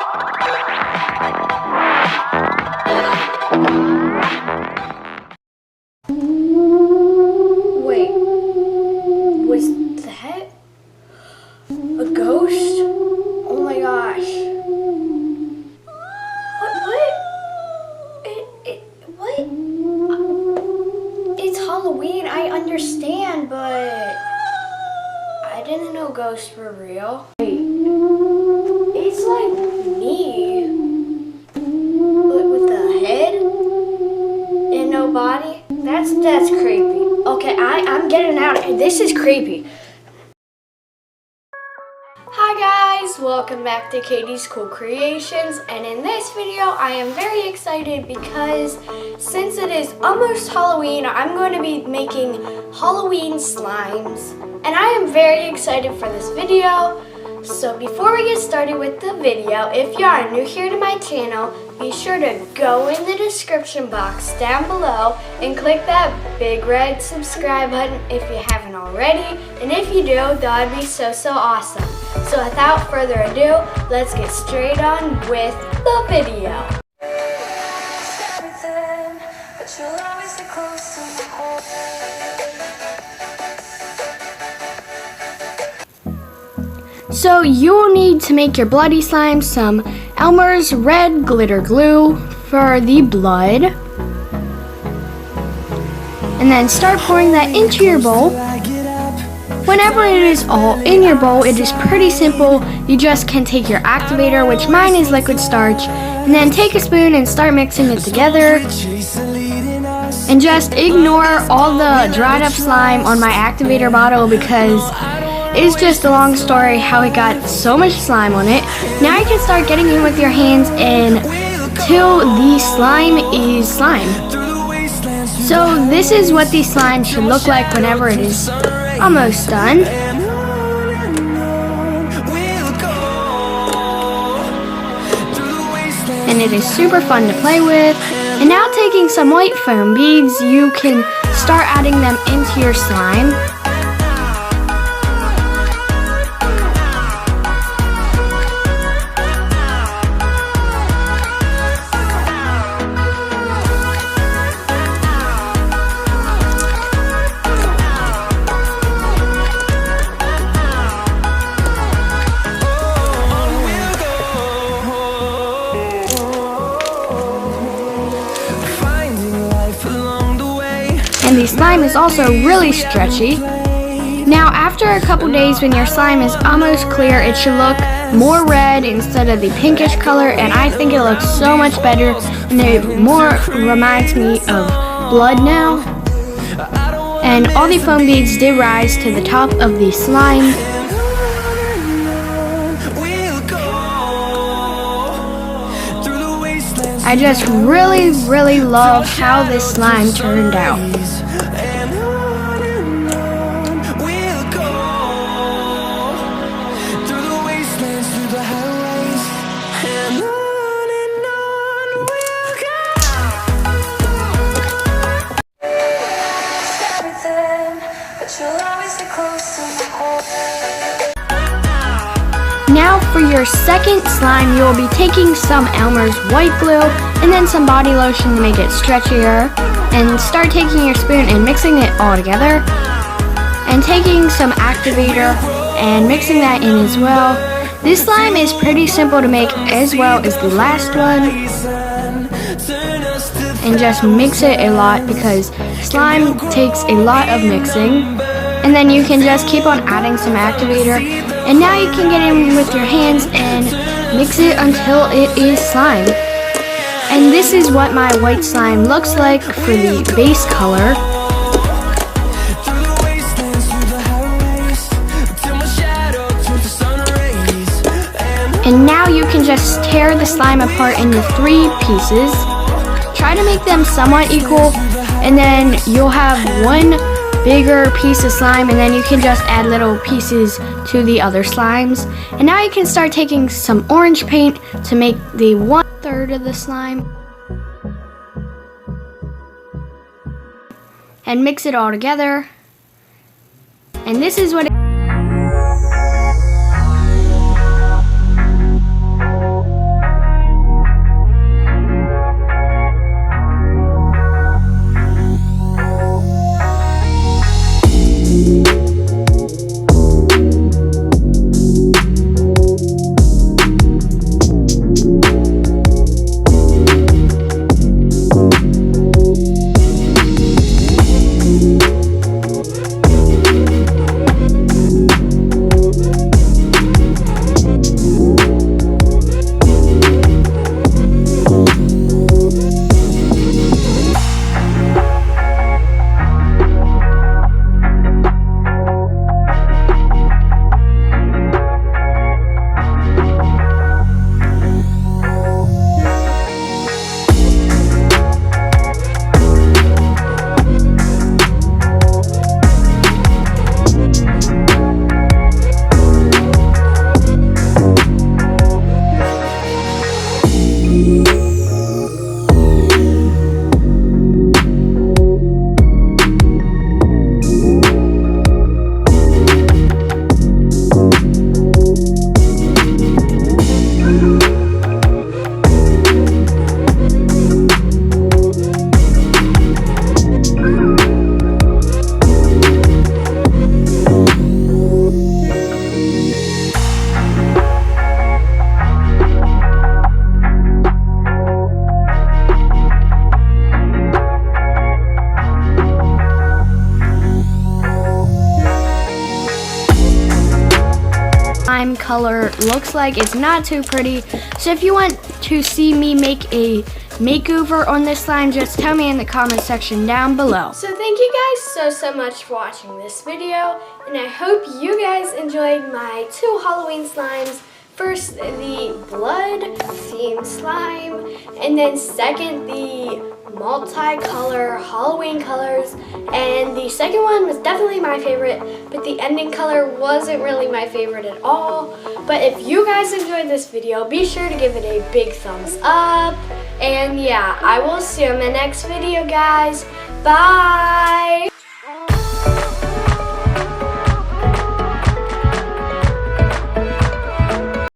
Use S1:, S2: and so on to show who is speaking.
S1: Wait, was that a ghost? Oh my gosh. What? It's Halloween, I understand, but I didn't know ghosts were real. Wait, it's like me, but with a head and no body. That's creepy. Okay, I'm getting out. This is creepy. Hi guys, welcome back to Katie's Cool Creations, and in this video I am very excited because since it is almost Halloween, I'm going to be making Halloween slimes, and I am very excited for this video. So before we get started with the video, if you are new here to my channel, be sure to go in the description box down below and click that big red subscribe button if you haven't already, and if you do, that would be so awesome. So without further ado, let's get straight on with the video. So you will need to make your bloody slime some Elmer's red glitter glue for the blood, and then start pouring that into your bowl. Whenever it is all in your bowl, it is pretty simple. You just can take your activator, which mine is liquid starch, and then take a spoon and start mixing it together. And just ignore all the dried up slime on my activator bottle because it's just a long story how it got so much slime on it. Now you can start getting in with your hands until the slime is slime. So this is what the slime should look like whenever it is almost done. And it is super fun to play with. And now taking some white foam beads, you can start adding them into your slime. And the slime is also really stretchy. Now after a couple days when your slime is almost clear, it should look more red instead of the pinkish color, and I think it looks so much better and it more reminds me of blood now. And all the foam beads did rise to the top of the slime. I just really love how this slime turned out. Now for your second slime, you will be taking some Elmer's white glue and then some body lotion to make it stretchier, and start taking your spoon and mixing it all together, and taking some activator and mixing that in as well. This slime is pretty simple to make as well as the last one, and just mix it a lot because slime takes a lot of mixing. And then you can just keep on adding some activator, and now you can get in with your hands and mix it until it is slime. And this is what my white slime looks like for the base color. And now you can just tear the slime apart into 3 pieces. Try to make them somewhat equal, and then you'll have one bigger piece of slime, and then you can just add little pieces to the other slimes. And now you can start taking some orange paint to make the 1/3 of the slime and mix it all together. And this is what it color looks like. It's not too pretty. So if you want to see me make a makeover on this slime, just tell me in the comment section down below. So thank you guys so much for watching this video, and I hope you guys enjoyed my 2 Halloween slimes. First, the blood themed slime, and then second, the multicolor Halloween colors. And the second one was definitely my favorite, but the ending color wasn't really my favorite at all. But if you guys enjoyed this video, be sure to give it a big thumbs up. And yeah, I will see you in my next video, guys. Bye!